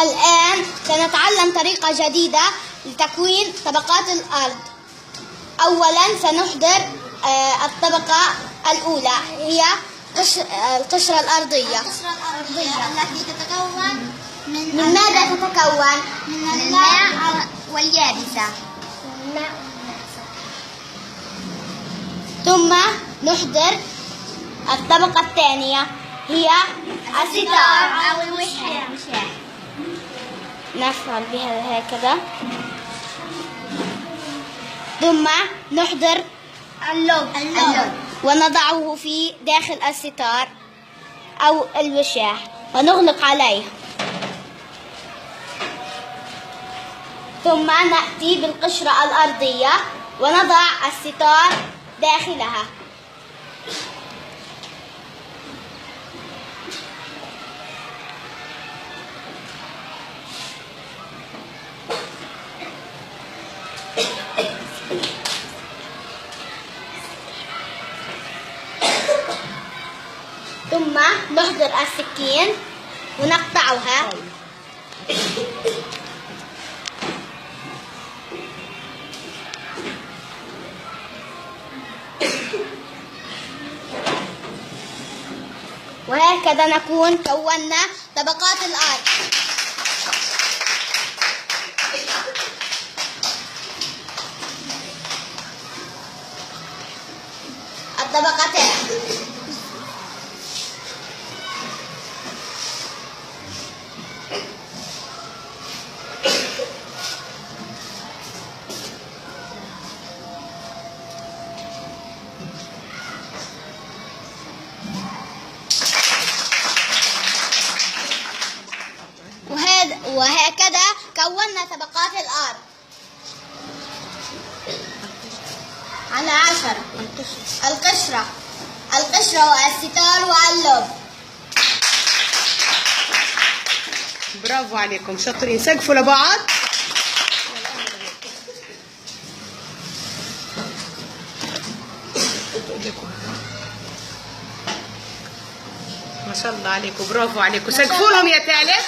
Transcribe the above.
الآن سنتعلم طريقة جديدة لتكوين طبقات الأرض. أولا سنحضر الطبقة الأولى، هي القشرة الأرضية. القشرة الأرضية التي تتكون من ماذا تتكون؟ من الماء واليابسة. ثم نحضر الطبقة الثانية، هي الستار أو الوشاح. نفعل بها هكذا. ثم نحضر اللب ونضعه في داخل الستار أو الوشاح ونغلق عليه. ثم نأتي بالقشرة الأرضية ونضع الستار داخلها. ثم نحضر السكين ونقطعها. وهكذا نكون كونا طبقات الأرض. الطبقتين. وهكذا كونا طبقات الأرض على 10. القشرة والستار واللب. برافو عليكم، شاطرين. سقفوا لبعض. ما شاء الله عليكم، برافو عليكم. سقفوا لهم يا ثالث.